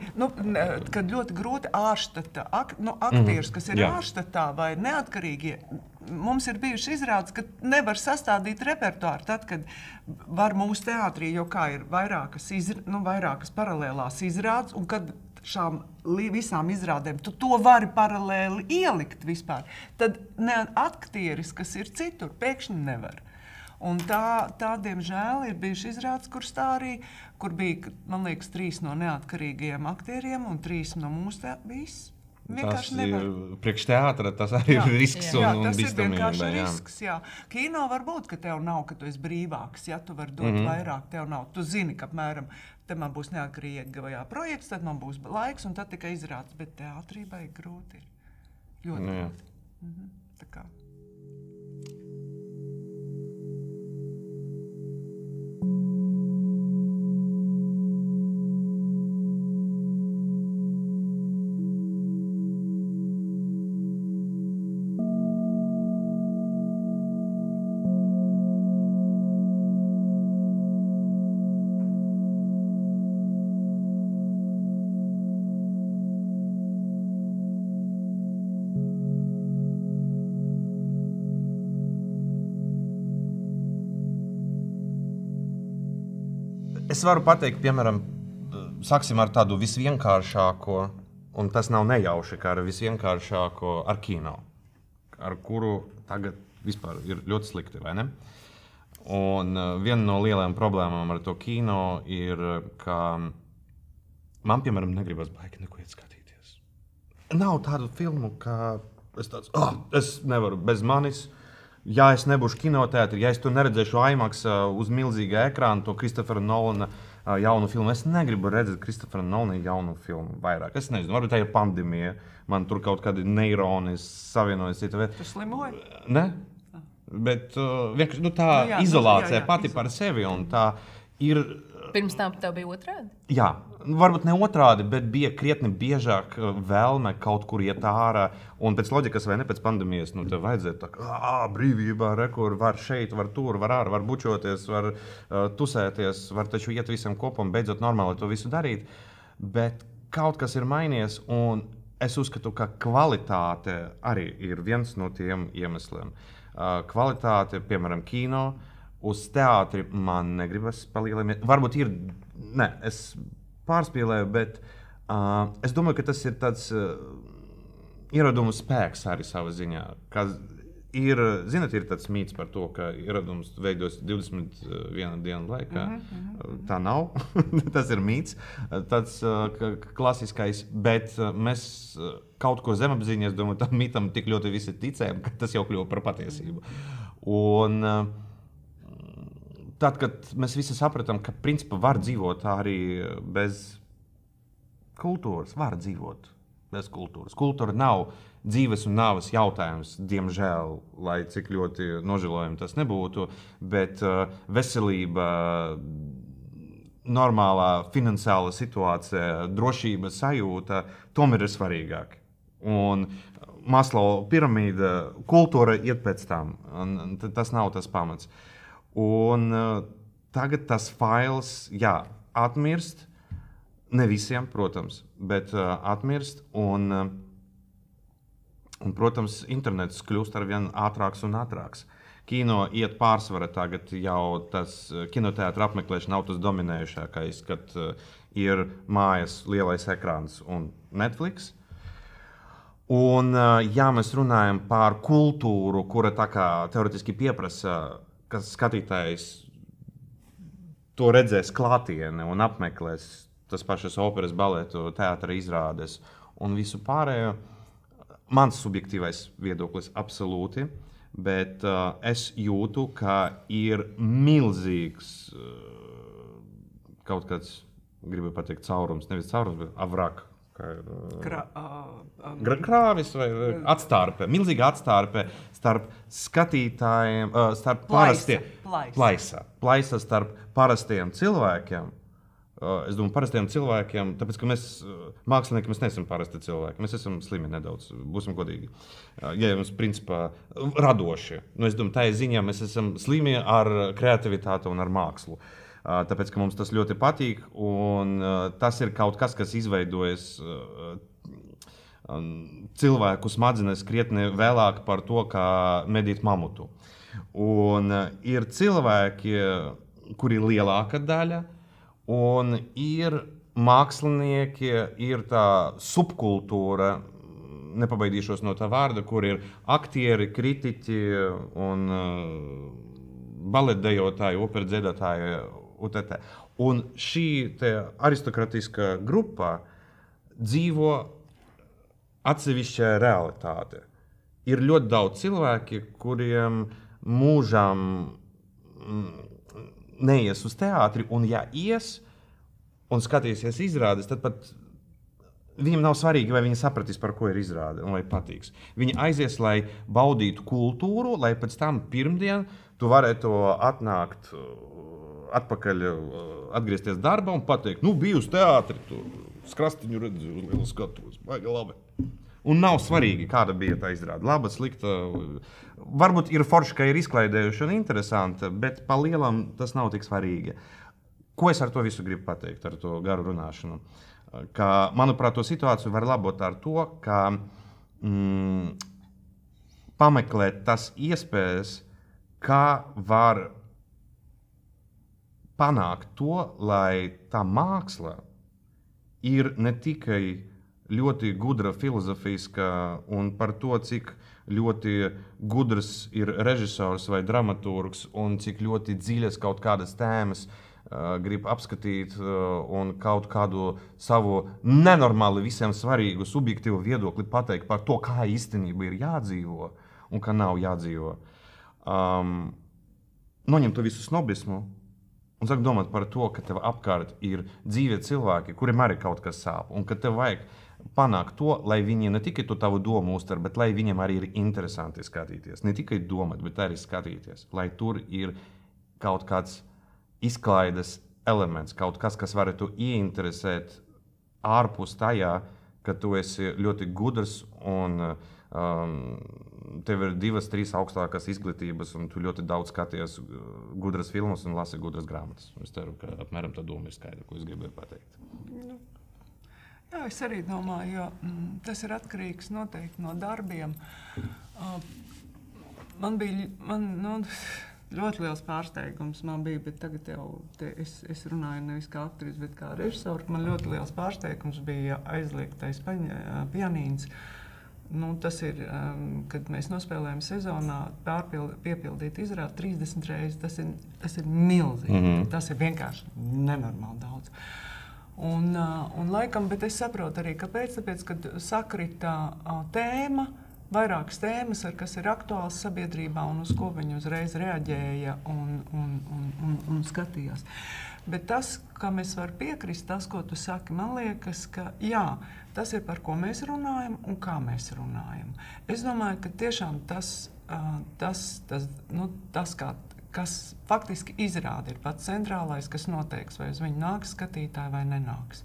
kad ļoti grūti ārštata, aktierus, kas ir ārštatā vai neatkarīgie, mums ir bijuši izrādes, ka nevar sastādīt repertuāru. Tad, kad var mūsu teātrī, jo kā ir vairākas paralēlās izrādes, un kad šām visām izrādēm tu to vari paralēli ielikt vispār, tad aktieris, kas ir citur, pēkšņi nevar. Un tā diemžēl, ir bijuši izrādes, kur bija, man liekas, 3 no neatkarīgajiem aktieriem un 3 no mūsu viss. Tas ir priekš teātra, tas arī ir risks un tas bīstamība. Ir vienkārši risks, Kino var būt, ka tev nav, ka tu esi brīvāks, tu vari dot vairāk, tev nav. Tu zini, ka apmēram, te man būs neatkarīgajā projekts, tad man būs laiks un tad tikai izrādes, bet teātrībai grūti ir. Ļoti grūti. Tā kā. Es varu pateikt, piemēram, sāksim ar tādu visvienkāršāko, un tas nav nejauši, kā ar visvienkāršāko ar kino, ar kuru tagad vispār ir ļoti slikti, vai ne? Un viena no lielajām problēmām ar to kino ir, ka man, piemēram, negribas baigi neko iet skatīties. Nav tādu filmu, ka es nevaru bez manis. Ja es nebūšu kinoteātrī, ja es to neredzēšu IMAX uz milzīga ekrāna, to Kristofera Nolana jaunu filmu, es negribu redzēt Kristofera Nolana jaunu filmu vairāk. Es nezinu, varbūt tā ir pandēmija, man tur kaut kādi neironi savienojas. Tu slimoji? Ne, bet vienkārši tā izolācija pati par sevi un tā ir. Pirms tam tev bija otrādi? Jā, varbūt ne otrādi, bet bija krietni biežāk vēlme kaut kur iet ārā. Un pēc loģikas vai ne pēc pandēmijas, tev vajadzētu tā, brīvībā, rekur, var šeit, var tur, var ārā, var bučoties, var tusēties, var taču iet visam kopā un beidzot normāli to visu darīt. Bet kaut kas ir mainījies, un es uzskatu, ka kvalitāte arī ir viens no tiem iemesliem. Kvalitāte, piemēram, kino. Uz teātri man negribas palielināt. Varbūt ir, es pārspīlēju, bet es domāju, ka tas ir tāds ierodumu spēks arī savā ziņā. Zināt, ir tāds mīts par to, ka ieradums veidos 21 dienu laikā. Tā nav. Tas ir mīts, tāds klasiskais, bet mēs kaut ko zemapziņā, es domāju, tam mītam tik ļoti visi ticējam, ka tas jau kļuva par patiesību. Un tad, kad mēs visi sapratām, ka principā var dzīvot arī bez kultūras, var dzīvot bez kultūras. Kultūra nav dzīves un nāves jautājums, diemžēl, lai cik ļoti nožēlojami tas nebūtu, bet veselība, normālā finansiāla situācija, drošības sajūta, tomēr ir svarīgāk. Un Maslow piramīda, kultūra iet pēc tam, un tas nav tas pamats. Un tagad tas fails, atmirst, ne visiem, protams, bet atmirst, un, protams, internets kļūst arvien ātrāks un ātrāks. Kino iet pārsvara tagad jau tas kinoteātra apmeklēšana nav tas dominējušākais, kad ir mājas lielais ekrāns un Netflix. Un, ja mēs runājam par kultūru, kura tā kā teoretiski pieprasa, ka skatītājs to redzēs klātienē un apmeklēs tas pašas operas, baletu, teātra izrādes un visu pārējo, mans subjektīvais viedoklis absolūti, bet es jūtu, ka ir milzīgs kaut kāds, gribu pateikt, caurums, nevis caurums, bet avrāk. Krāvis vai atstārpe, milzīga atstārpe starp skatītājiem, starp plaisa starp parastiem cilvēkiem. Es domāju, parastiem cilvēkiem, tāpēc, ka mēs, mākslinieki, mēs neesam parasti cilvēki. Mēs esam slimi nedaudz, būsim godīgi. Ja mums, principā, radoši. Es domāju, tā ziņā mēs esam slimi ar kreativitāti un ar mākslu. Tāpēc, ka mums tas ļoti patīk, un tas ir kaut kas, kas izveidojas cilvēku smadzenes krietni vēlāk par to, kā medīt mamutu. Un ir cilvēki, kuri ir lielāka daļa, un ir mākslinieki, ir tā subkultūra, nepabaidīšos no tā vārda, kur ir aktieri, kritiķi un baletdejotāji, operdziedātāji, UTT. Un šī aristokratiskā grupa dzīvo atsevišķā realitāte. Ir ļoti daudz cilvēki, kuriem mūžam neies uz teātri, un ja ies un skatīsies izrādes, tad pat viņam nav svarīgi, vai viņi sapratīs, par ko ir izrāde un vai patiks. Viņi aizies, lai baudītu kultūru, lai pēc tam pirmdien tu varētu atnākt atpakaļ, atgriezties darbā un pateikt, biju uz teātri, tu skrastiņu redzi, lielu skatos, baigi labi. Un nav svarīgi, kāda bija tā izrāde. Laba, slikta. Varbūt ir forši, ka ir izklaidējuši un interesanti, bet pa lielam tas nav tik svarīgi. Ko es ar to visu gribu pateikt, ar to garu runāšanu? Ka, manuprāt, to situāciju var labot ar to, ka pameklēt tas iespējas, kā var panākt to, lai tā māksla ir ne tikai ļoti gudra filozofiska un par to, cik ļoti gudrs ir režisors vai dramaturgs un cik ļoti dziļas kaut kādas tēmas grib apskatīt un kaut kādu savu nenormāli visiem svarīgu subjektīvu viedokli pateikt par to, kā īstenība ir jādzīvo un kā nav jādzīvo. Noņem to visu snobismu un sāk domāt par to, ka tev apkārt ir dzīvie cilvēki, kuriem arī kaut kas sāp un ka tev vajag panākt to, lai viņi ne tikai to tavu domu uztver, bet lai viņiem arī ir interesanti skatīties. Ne tikai domāt, bet arī skatīties. Lai tur ir kaut kāds izklaides elements, kaut kas, kas varētu ieinteresēt ārpus tajā, ka tu esi ļoti gudrs un tev ir 2-3 augstākās izglītības un tu ļoti daudz skaties gudras filmas un lasi gudras grāmatas. Es ceru, ka apmēram tā doma ir skaidra, ko es gribēju pateikt. Jā, es arī domāju, jo tas ir atkarīgs noteikti no darbiem. Man ļoti liels pārsteigums bet tagad jau es runāju nevis kā aktris, bet kā režisors. Man ļoti liels pārsteigums bija aizliegtais pianīns. Tas ir, kad mēs nospēlējam sezonā, piepildīt izrādi 30 reizes. Tas ir milzīgi. Tas ir vienkārši nenormāli daudz. Un laikam, bet es saprotu arī, kāpēc. Tāpēc, kad sakrita tēma, vairākas tēmas, kas ir aktuāls sabiedrībā un uz ko viņi uzreiz reaģēja un skatījās. Bet tas, kam es varu piekrist, tas, ko tu saki, man liekas, ka jā, tas ir par ko mēs runājam un kā mēs runājam. Es domāju, ka tiešām tas kas faktiski izrāda, ir pats centrālais, kas noteiks, vai uz viņu nāks skatītāji vai nenāks.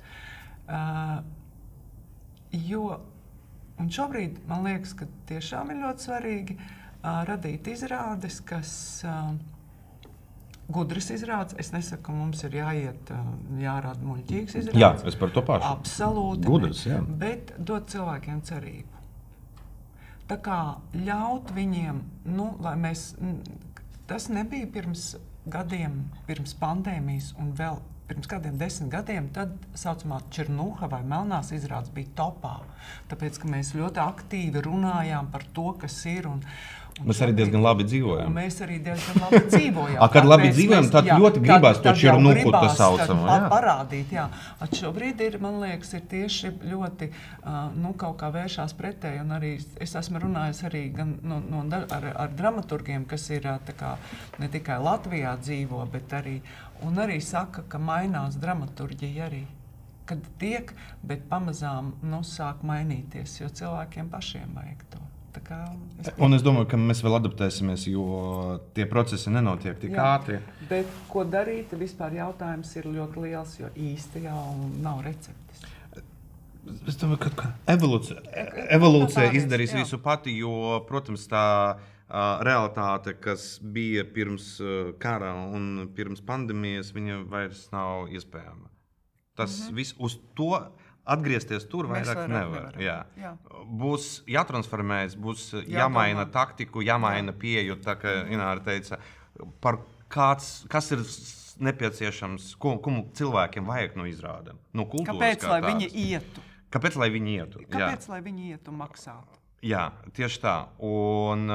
Un šobrīd man liekas, ka tiešām ir ļoti svarīgi radīt izrādes, kas gudras izrādes. Es nesaku, ka mums ir jārāda muļķīgas izrādes. Jā, es par to pašu. Absolūti. Gudras, jā. Bet dot cilvēkiem cerību. Tā kā ļaut viņiem, lai mēs... Tas nebija pirms gadiem, pirms pandēmijas un vēl pirms kādiem 10 gadiem, tad saucamā Černuha vai Melnās izrādes bija topā. Tāpēc, ka mēs ļoti aktīvi runājām par to, kas ir. Mēs arī diezgan labi dzīvojam. Kad labi dzīvojam, tad ļoti gribās to Černuhu tā saucam. Parādīt, jā. Šobrīd ir, man liekas, ir tieši ļoti kaut kā vēršās pretēji. Un arī es esmu runājis arī gan ar dramaturgiem, kas ir tā kā ne tikai Latvijā dzīvo, bet arī saka, ka mainās dramaturģija arī. Kad tiek, bet pamazām sāk mainīties, jo cilvēkiem pašiem vajag to. Un es domāju, ka mēs vēl adaptēsimies, jo tie procesi nenotiek tik ātri. Bet ko darīt, vispār jautājums ir ļoti liels, jo īsti jau nav receptes. Es domāju, ka evolūcija izdarīs visu pati, jo, protams, tā realitāte, kas bija pirms kara un pirms pandēmijas, viņa vairs nav iespējama. Tas viss uz to... Atgriezties tur vairāk nevar. Jā. Būs jātransformējas, būs jāmaina taktiku, jāmaina pieeju, tā kā Ināra teica, par kas ir nepieciešams, ko cilvēkiem vajag no izrādēm, no kultūras. Kāpēc, lai viņi ietu? Kāpēc, lai viņi ietu? Kāpēc, lai viņi ietu maksāt? Jā, tieši tā. Un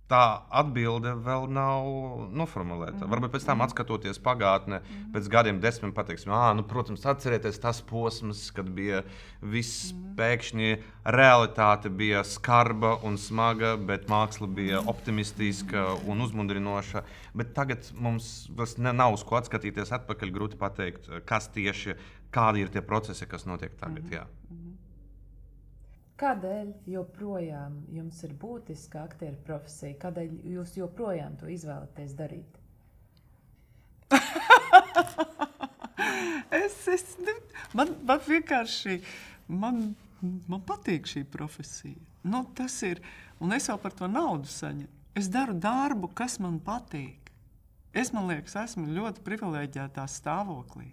tā atbilde vēl nav noformulēta. Varbūt pēc tam atskatoties pagātnē, pēc gadiem 10 pateiksim, protams, atcerieties tas posms, kad bija viss pēkšņi realitāte bija skarba un smaga, bet māksla bija optimistiska un uzmundrinoša. Bet tagad mums nav uz ko atskatīties atpakaļ, grūti pateikt, kas tieši, kādi ir tie procesi, kas notiek tagad. Jā. Kādēļ joprojām jums ir būtiska aktieru profesija? Kādēļ jūs joprojām to izvēlaties darīt? Man vienkārši, man patīk šī profesija. Tas ir, un es jau par to naudu saņemu. Es daru darbu, kas man patīk. Es, man liekas, esmu ļoti privileģētā stāvoklī.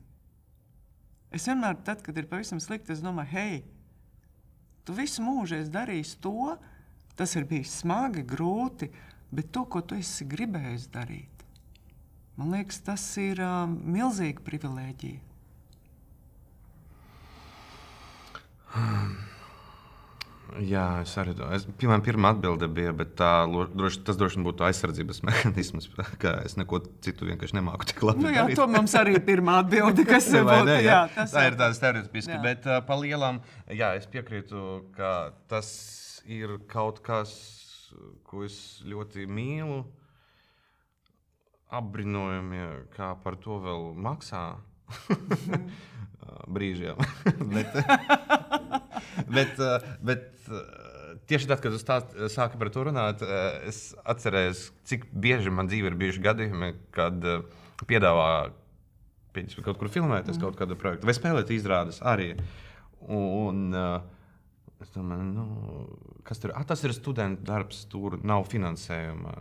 Es vienmēr, tad, kad ir pavisam slikti, es domāju, hei, tu visu mūžu esi darījis to, tas ir bijis smagi, grūti, bet to, ko tu esi gribējis darīt. Man liekas, tas ir milzīga privilēģija. Jā, es arī pirmā atbilde bija, bet tas droši būtu aizsardzības mehānisms, ka es neko citu vienkārši nemāku tik labi darīt. To mums arī pirmā atbilde, kas būtu. Tā ir tāda stereotipiska, bet pa lielām, es piekrītu, ka tas ir kaut kas, ko es ļoti mīlu, apbrīnojami, kā par to vēl maksā brīžiem. Bet tieši tad, kad es sāku par to runāt, es atcerējos, cik bieži man dzīve ir bijuši gadījumi, kad piedāvā kaut kur filmēties kaut kādu projektu, vai spēlēt izrādes arī. Un es domāju, kas tur? Tas ir studentu darbs, tur nav finansējuma,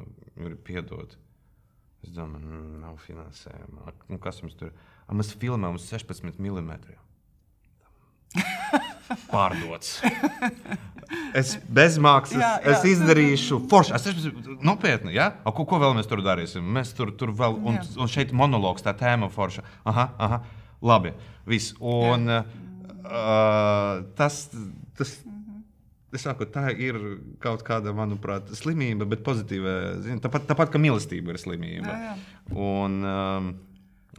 piedod. Es domāju, nav finansējuma. Un kas jums tur? Mēs filmējam uz 16 mm. Pārdots. Es bez maksas, es izdarīšu forši. Nopietni, ja? Ko vēl mēs tur darīsim? Mēs tur vēl, un šeit monologs, tā tēma forša. Aha, labi, viss. Un tas saku, tā ir kaut kāda, manuprāt, slimība, bet pozitīva. Tāpat kā mīlestība ir slimība. Jā. Un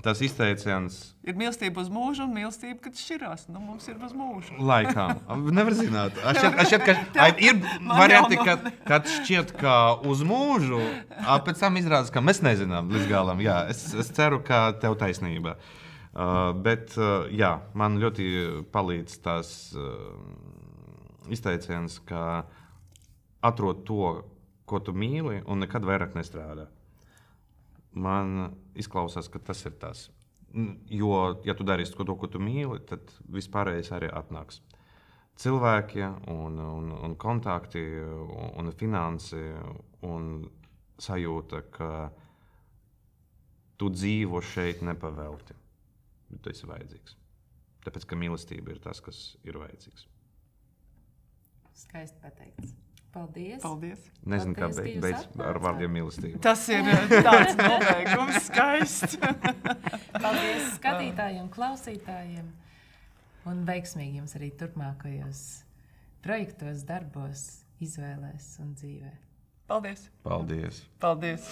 tas izteiciens Ir mīlestība uz mūžu un mīlestība, kad šķirās. Nu, mums ir uz mūžu. laikam. Nevar zināt. Šķiet, ka ir varianti, kad šķiet, ka uz mūžu, pēc tam izrādās, ka mēs nezinām līdz galam. Jā, es ceru, ka tev taisnība. Bet jā, man ļoti palīdz tās izteiciens, ka atrod to, ko tu mīli, un nekad vairāk nestrādā. Man izklausās, ka tas ir tas. Jo, ja tu darīsi to, ko tu mīli, tad vispārējais arī atnāks. Cilvēki un kontakti un finansi un sajūta, ka tu dzīvo šeit nepavelti. Bet tu esi vajadzīgs. Tāpēc, ka mīlestība ir tas, kas ir vajadzīgs. Skaisti pateikts. Paldies. Paldies. Nezinu, kā Paldies, beidz ka jūs ar vārdiem mīlestība. Tas ir tāds nobeigums, skaists. Paldies skatītājiem, klausītājiem. Un veiksmīgi jums arī turpmākajos projektos, darbos, izvēlēs un dzīvē. Paldies. Paldies. Paldies.